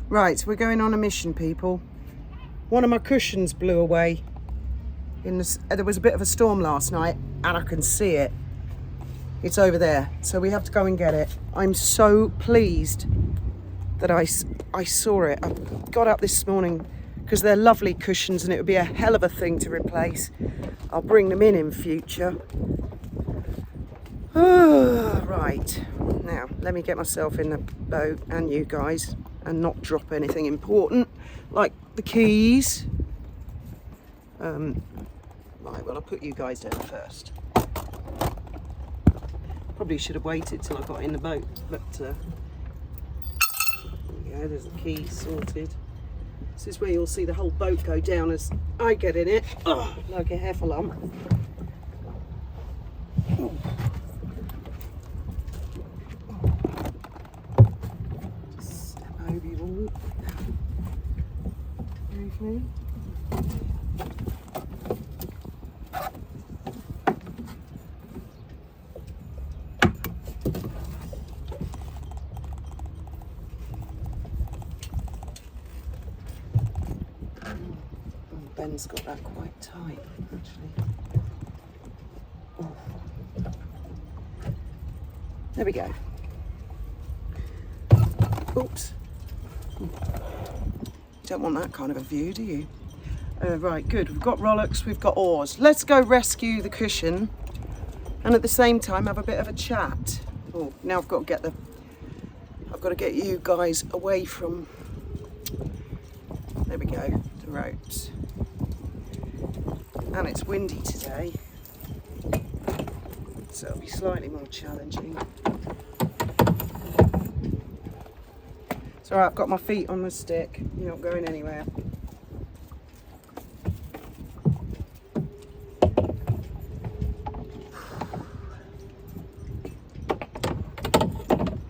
Right, we're going on a mission, people. One of my cushions blew away. There was a bit of a storm last night, and I can see it. It's over there, so we have to go and get it. I'm so pleased that I saw it. I got up this morning because they're lovely cushions, and it would be a hell of a thing to replace. I'll bring them in future. Right, now let me get myself in the boat and you guys, and not drop anything important like the keys. Right, well, I'll put you guys down first. Probably should have waited till I got in the boat, but there we go, there's the keys sorted. This is where you'll see the whole boat go down as I get in it. Oh, like a heffalump. Just step over you all. Okay. Ben's got that quite tight, actually. Oh. There we go. Oops. You don't want that kind of a view, do you? Right, good. We've got rollocks, we've got oars. Let's go rescue the cushion and at the same time have a bit of a chat. Oh, now I've got to get you guys away from, there we go, the ropes. And it's windy today, so it'll be slightly more challenging. It's alright, I've got my feet on the stick. You're not going anywhere.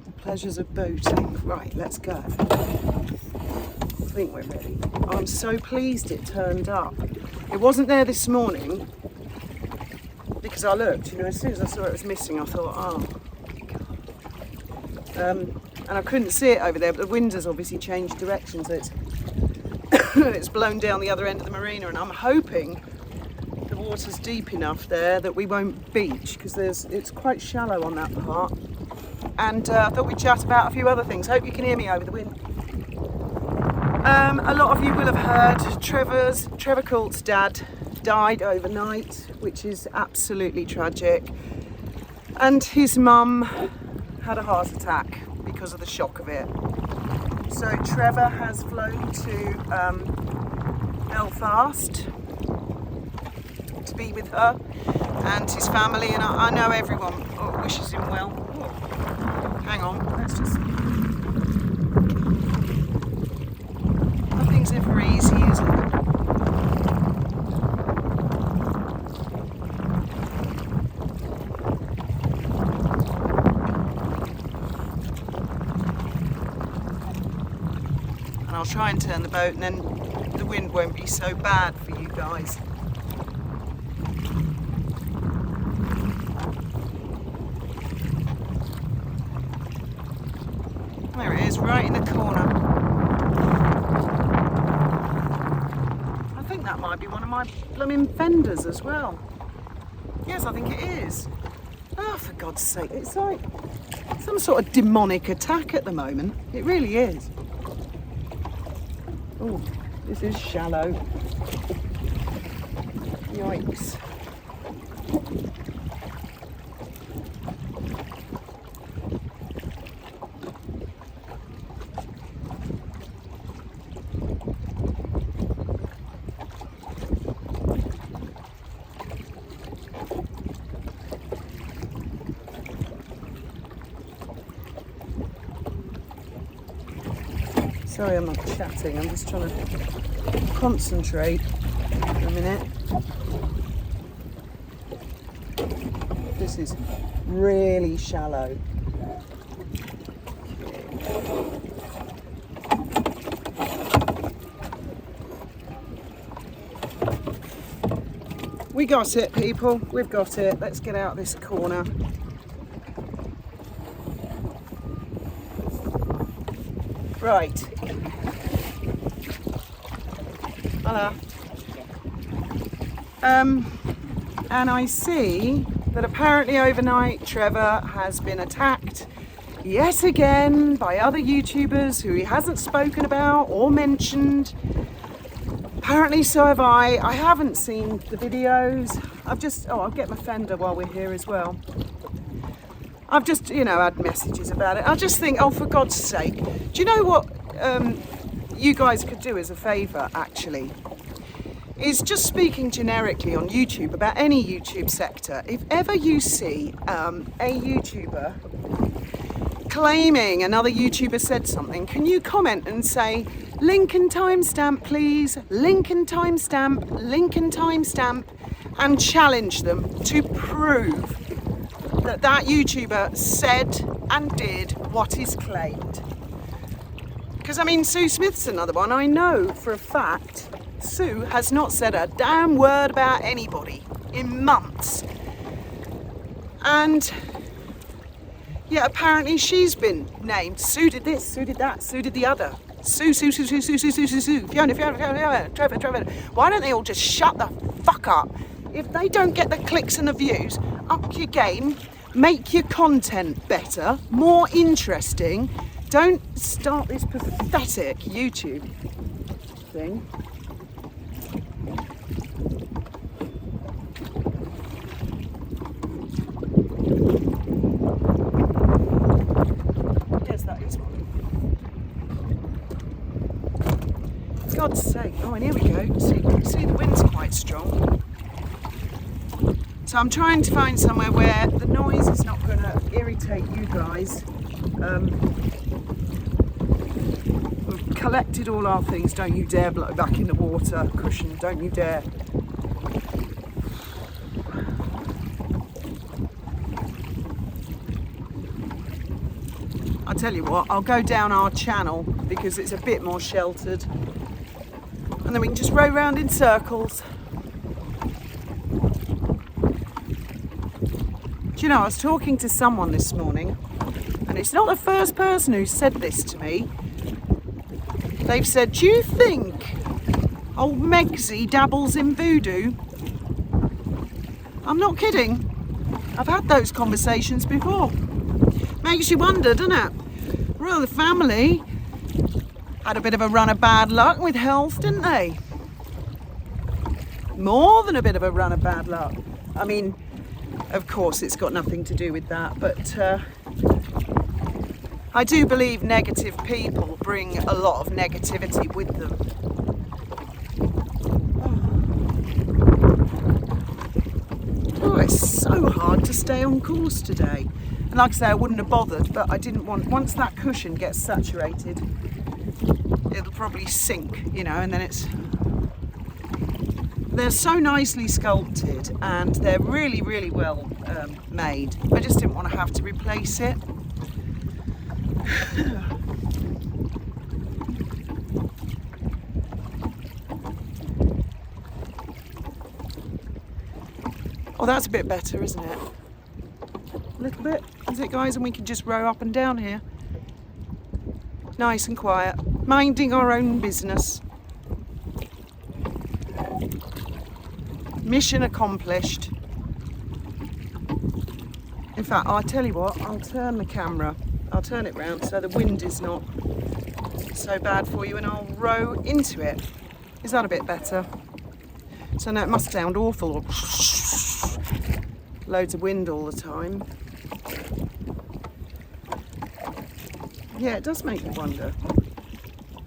The pleasures of boating. Right, let's go. I think we're ready. I'm so pleased it turned up. It wasn't there this morning because I looked, as soon as I saw it was missing, I thought, oh, God. And I couldn't see it over there, but the wind has obviously changed direction, so it's blown down the other end of the marina, and I'm hoping the water's deep enough there that we won't beach, because it's quite shallow on that part. And I thought we'd chat about a few other things. Hope you can hear me over the wind. A lot of you will have heard Trevor Coult's dad died overnight, which is absolutely tragic. And his mum had a heart attack because of the shock of it. So Trevor has flown to Belfast to be with her and his family, and I know everyone wishes him well. Oh, hang on, let's just... Nothing's ever easy, is it? And I'll try and turn the boat, and then the wind won't be so bad for you guys. There it is, right in the corner. I think that might be one of my blooming fenders as well. Yes, I think it is. Oh, for God's sake, it's like some sort of demonic attack at the moment. It really is. Oh, this is shallow. Yikes. Sorry, I'm not chatting, I'm just trying to concentrate for a minute. This is really shallow. We got it, people. We've got it. Let's get out this corner. Right. Hello. And I see that apparently overnight Trevor has been attacked yet again by other YouTubers who he hasn't spoken about or mentioned. Apparently so have I. I haven't seen the videos. I'll get my fender while we're here as well. I've just, had messages about it. I just think, oh, for God's sake, do you know what you guys could do as a favour, actually? Is just speaking generically on YouTube about any YouTube sector. If ever you see a YouTuber claiming another YouTuber said something, can you comment and say, link and timestamp please, link and timestamp, and challenge them to prove that that YouTuber said and did what is claimed. Because Sue Smith's another one. I know for a fact Sue has not said a damn word about anybody in months. And yeah, apparently she's been named. Sue did this, Sue did that, Sue did the other. Sue, Fiona, Trevor. Why don't they all just shut the fuck up? If they don't get the clicks and the views, up your game, make your content better, more interesting. Don't start this pathetic YouTube thing. Yes, that is one. For God's sake. Oh, and here we go. See, the wind's quite strong. So I'm trying to find somewhere where the noise is not going to irritate you guys. We've collected all our things. Don't you dare blow back in the water. Cushion, don't you dare. I'll tell you what, I'll go down our channel because it's a bit more sheltered. And then we can just row round in circles. Do you know, I was talking to someone this morning, and it's not the first person who said this to me. They've said, do you think old Megsy dabbles in voodoo? I'm not kidding. I've had those conversations before. Makes you wonder, doesn't it? Well, the family had a bit of a run of bad luck with health, didn't they? More than a bit of a run of bad luck. Of course, it's got nothing to do with that, but I do believe negative people bring a lot of negativity with them. Oh, it's so hard to stay on course today. And like I say, I wouldn't have bothered, but I didn't want, once that cushion gets saturated, it'll probably sink, and then they're so nicely sculpted and they're really, really well made. I just didn't want to have to replace it. Oh, that's a bit better, isn't it? A little bit, is it, guys? And we can just row up and down here. Nice and quiet, minding our own business. Mission accomplished. In fact, I'll tell you what, I'll turn the camera. I'll turn it round so the wind is not so bad for you, and I'll row into it. Is that a bit better? So now it must sound awful, or loads of wind all the time. Yeah, it does make me wonder.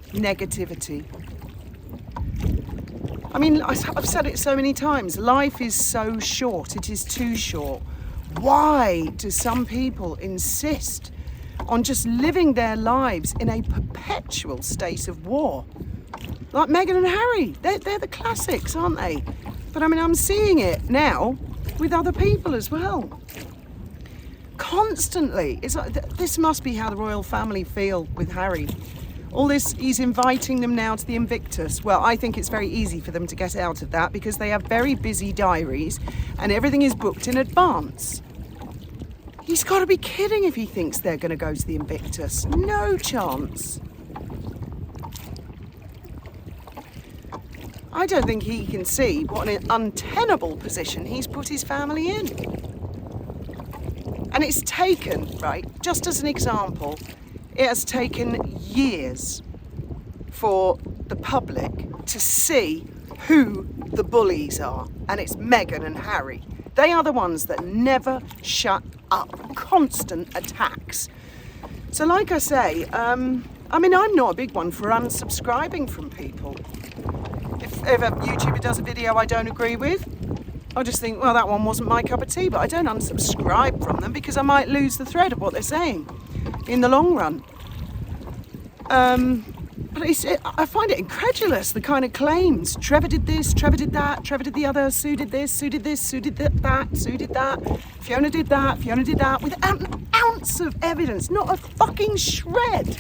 Negativity. I've said it so many times, life is so short, it is too short. Why do some people insist on just living their lives in a perpetual state of war? Like Meghan and Harry, they're the classics, aren't they? But I'm seeing it now with other people as well. Constantly. It's like, this must be how the royal family feel with Harry. All this, he's inviting them now to the Invictus. Well, I think it's very easy for them to get out of that because they have very busy diaries and everything is booked in advance. He's got to be kidding if he thinks they're going to go to the Invictus. No chance. I don't think he can see what an untenable position he's put his family in. And it's taken, right, just as an example, it has taken years for the public to see who the bullies are. And it's Meghan and Harry. They are the ones that never shut up. Constant attacks. So like I say, I'm not a big one for unsubscribing from people. If a YouTuber does a video I don't agree with, I just think, well, that one wasn't my cup of tea, but I don't unsubscribe from them because I might lose the thread of what they're saying in the long run. But I find it incredulous, the kind of claims. Trevor did this, Trevor did that, Trevor did the other, Sue did this, Sue did this, Sue did that, Sue did that, Fiona did that, Fiona did that, without an ounce of evidence, not a fucking shred.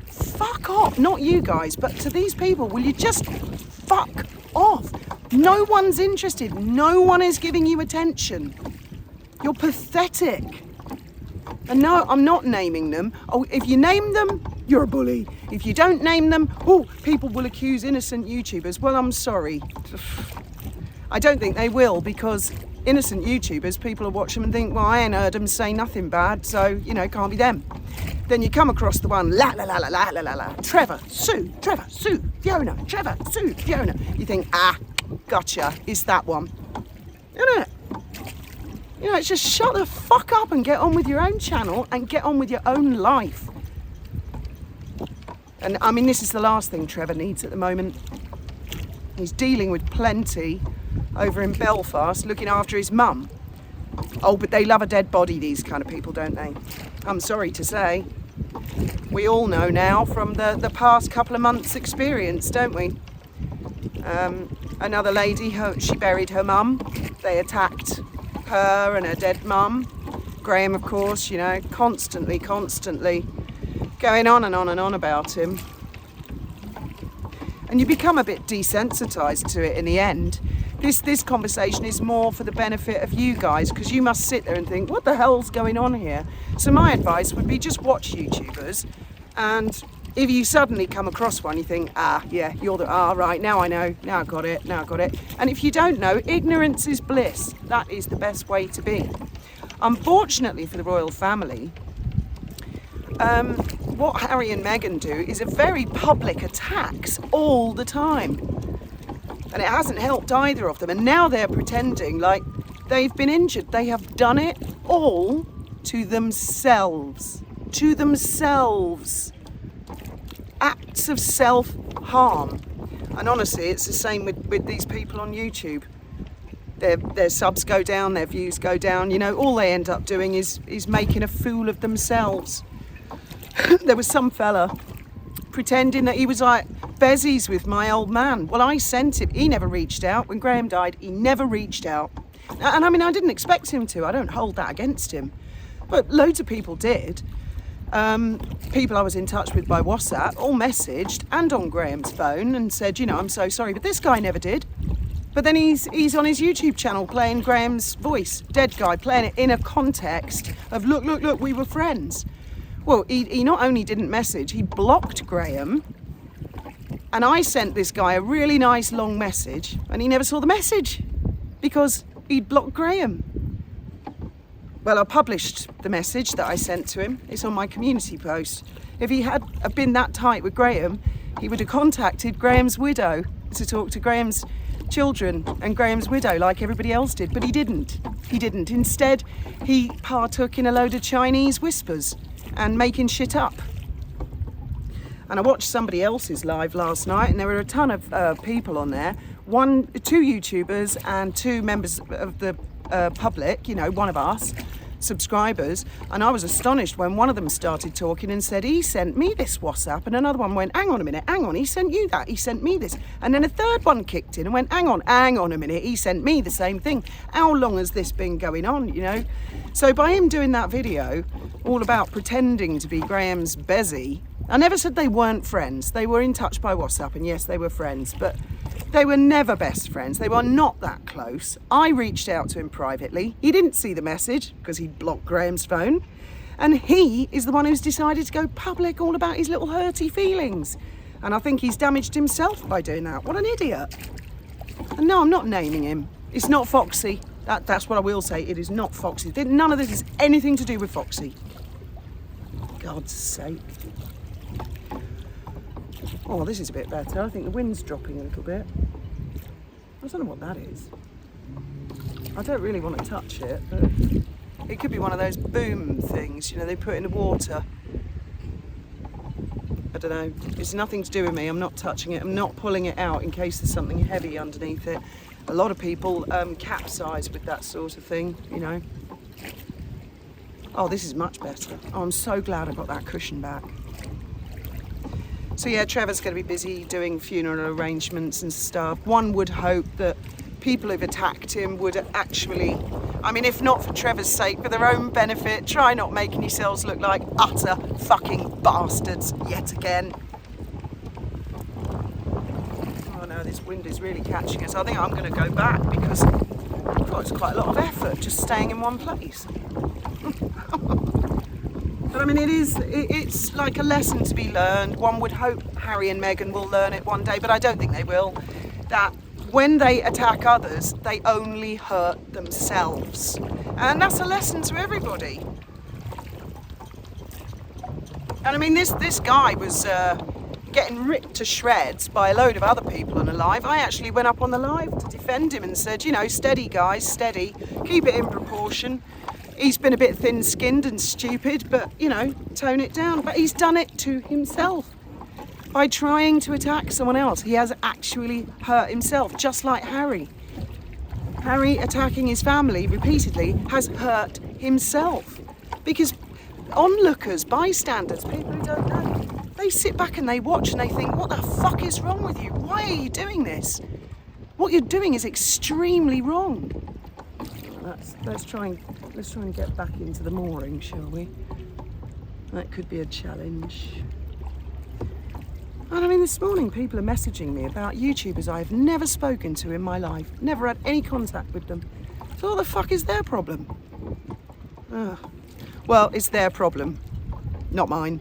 Fuck off, not you guys, but to these people, will you just fuck off? No one's interested, no one is giving you attention. You're pathetic. And no, I'm not naming them. Oh, if you name them, you're a bully. If you don't name them, oh, people will accuse innocent YouTubers. Well, I'm sorry. I don't think they will, because innocent YouTubers, people will watch them and think, well, I ain't heard them say nothing bad, so, you know, can't be them. Then you come across the one, la la la la la la la la, Trevor, Sue, Fiona, Trevor, Sue, Fiona. You think, gotcha, it's that one. Isn't it? You know, it's just shut the fuck up and get on with your own channel and get on with your own life. And I mean, this is the last thing Trevor needs at the moment. He's dealing with plenty over in Belfast, looking after his mum. Oh, but they love a dead body, these kind of people, don't they? I'm sorry to say. We all know now from the past couple of months' experience, don't we? Another lady, she buried her mum. They attacked her and her dead mum. Graham, of course, you know, constantly going on and on and on about him. And you become a bit desensitized to it in the end. This conversation is more for the benefit of you guys, because you must sit there and think, what the hell's going on here? So my advice would be just watch YouTubers, and if you suddenly come across one, you think, yeah, you're the, right, now I know, now I got it. And if you don't know, ignorance is bliss. That is the best way to be. Unfortunately for the royal family, what Harry and Meghan do is a very public attacks all the time. And it hasn't helped either of them. And now they're pretending like they've been injured. They have done it all to themselves. To themselves. Acts of self-harm. And honestly, it's the same with these people on YouTube. Their subs go down, their views go down. You know, all they end up doing is making a fool of themselves. There was some fella pretending that he was like bezies with my old man. Well, I sent him. He never reached out. When Graham died, he never reached out. And I mean, I didn't expect him to. I don't hold that against him. But loads of people did. People I was in touch with by WhatsApp all messaged and on Graham's phone and said, you know, I'm so sorry, but this guy never did. But then he's on his YouTube channel playing Graham's voice, dead guy, playing it in a context of look, we were friends. Well, he not only didn't message, he blocked Graham. And I sent this guy a really nice long message and he never saw the message because he'd blocked Graham. Well, I published the message that I sent to him. It's on my community post. If he had been that tight with Graham, he would have contacted Graham's widow to talk to Graham's children and Graham's widow like everybody else did, but he didn't. Instead, he partook in a load of Chinese whispers and making shit up. And I watched somebody else's live last night and there were a ton of people on there. Two YouTubers and two members of the public, you know, one of us, subscribers. And I was astonished when one of them started talking and said, he sent me this WhatsApp. And another one went, hang on a minute, he sent you that, he sent me this. And then a third one kicked in and went, hang on a minute, he sent me the same thing. How long has this been going on, you know? So by him doing that video, all about pretending to be Graham's bezie, I never said they weren't friends. They were in touch by WhatsApp, and yes, they were friends, but they were never best friends. They were not that close. I reached out to him privately. He didn't see the message because he blocked Graham's phone. And he is the one who's decided to go public all about his little hurty feelings. And I think he's damaged himself by doing that. What an idiot. And no, I'm not naming him. It's not Foxy. That's what I will say. It is not Foxy. None of this is anything to do with Foxy. God's sake. Oh, this is a bit better. I think the wind's dropping a little bit. I don't know what that is. I don't really want to touch it, but it could be one of those boom things, you know, they put in the water. I don't know. It's nothing to do with me. I'm not touching it. I'm not pulling it out in case there's something heavy underneath it. A lot of people capsize with that sort of thing, you know. Oh, this is much better. Oh, I'm so glad I got that cushion back. So yeah, Trevor's going to be busy doing funeral arrangements and stuff. One would hope that people who've attacked him would actually, I mean, if not for Trevor's sake, for their own benefit, try not making yourselves look like utter fucking bastards yet again. Oh no, this wind is really catching us. I think I'm going to go back because it's quite a lot of effort just staying in one place. But I mean, it's like a lesson to be learned. One would hope Harry and Meghan will learn it one day, but I don't think they will. That when they attack others, they only hurt themselves. And that's a lesson to everybody. And I mean, this guy was getting ripped to shreds by a load of other people on a live. I actually went up on the live to defend him and said, you know, steady guys, steady, keep it in proportion. He's been a bit thin-skinned and stupid, but, you know, tone it down. But he's done it to himself. By trying to attack someone else, he has actually hurt himself, just like Harry. Harry attacking his family repeatedly has hurt himself. Because onlookers, bystanders, people who don't know, they sit back and they watch and they think, what the fuck is wrong with you? Why are you doing this? What you're doing is extremely wrong. Let's try and get back into the mooring, shall we? That could be a challenge. And I mean, this morning people are messaging me about YouTubers I've never spoken to in my life, never had any contact with them. So what the fuck is their problem? Well, it's their problem, not mine.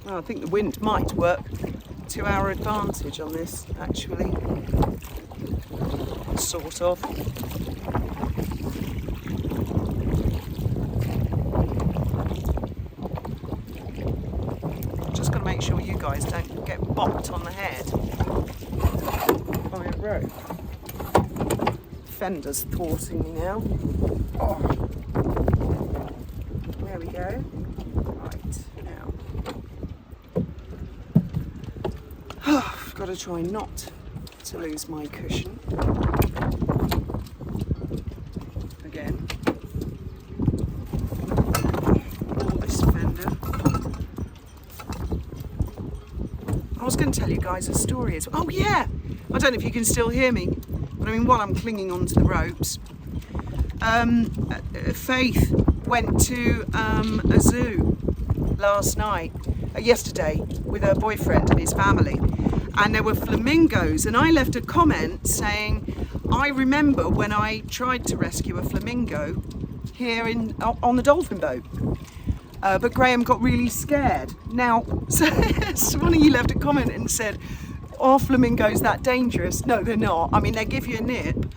Well, I think the wind might work to our advantage on this, actually. Sort of. Just got to make sure you guys don't get bopped on the head by a rope. Fender's thwarting me now. Oh. There we go. Right, now. I've got to try not to lose my cushion. Again. Oh, this fender. I was going to tell you guys a story as well. Oh yeah! I don't know if you can still hear me, but I mean, while I'm clinging onto the ropes, Faith went to a zoo yesterday with her boyfriend and his family, and there were flamingos, and I left a comment saying, I remember when I tried to rescue a flamingo here on the dolphin boat, but Graham got really scared. Now, so one of you left a comment and said, are flamingos that dangerous? No, they're not. I mean, they give you a nip,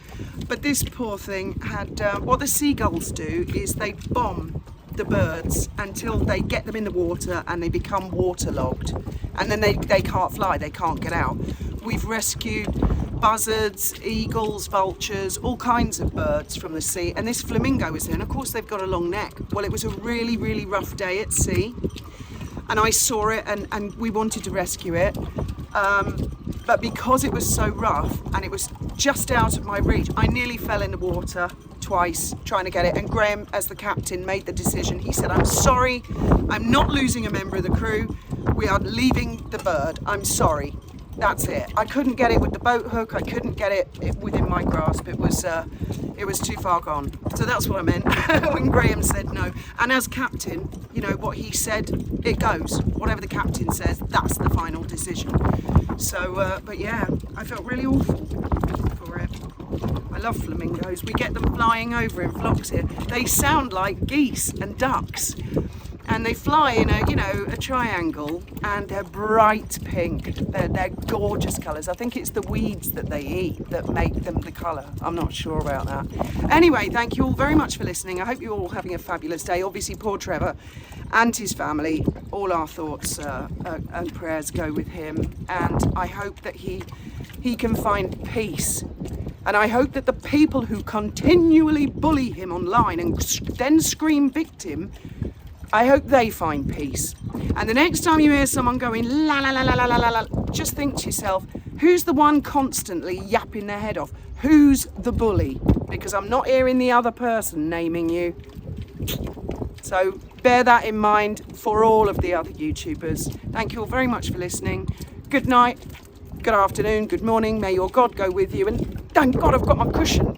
but this poor thing had, what the seagulls do is they bomb the birds until they get them in the water and they become waterlogged, and then they can't fly, they can't get out. We've rescued buzzards, eagles, vultures, all kinds of birds from the sea, and this flamingo was there, and of course they've got a long neck. Well, it was a really, really rough day at sea, and I saw it and we wanted to rescue it, but because it was so rough and it was just out of my reach, I nearly fell in the water twice trying to get it, and Graham, as the captain, made the decision. He said, I'm sorry, I'm not losing a member of the crew, we are leaving the bird, I'm sorry. That's it. I couldn't get it with the boat hook. I couldn't get it within my grasp. It was too far gone. So that's what I meant when Graham said no. And as captain, you know what he said, it goes. Whatever the captain says, that's the final decision. So, but yeah, I felt really awful for it. I love flamingos. We get them flying over in flocks here. They sound like geese and ducks. And they fly in a triangle, and they're bright pink. They're gorgeous colours. I think it's the weeds that they eat that make them the colour. I'm not sure about that. Anyway, thank you all very much for listening. I hope you're all having a fabulous day. Obviously, poor Trevor and his family, all our thoughts and prayers go with him. And I hope that he can find peace. And I hope that the people who continually bully him online and then scream victim, I hope they find peace. And the next time you hear someone going la la la la la la la, just think to yourself, who's the one constantly yapping their head off? Who's the bully? Because I'm not hearing the other person naming you. So bear that in mind for all of the other YouTubers. Thank you all very much for listening. Good night, good afternoon, good morning. May your God go with you. And thank God I've got my cushion.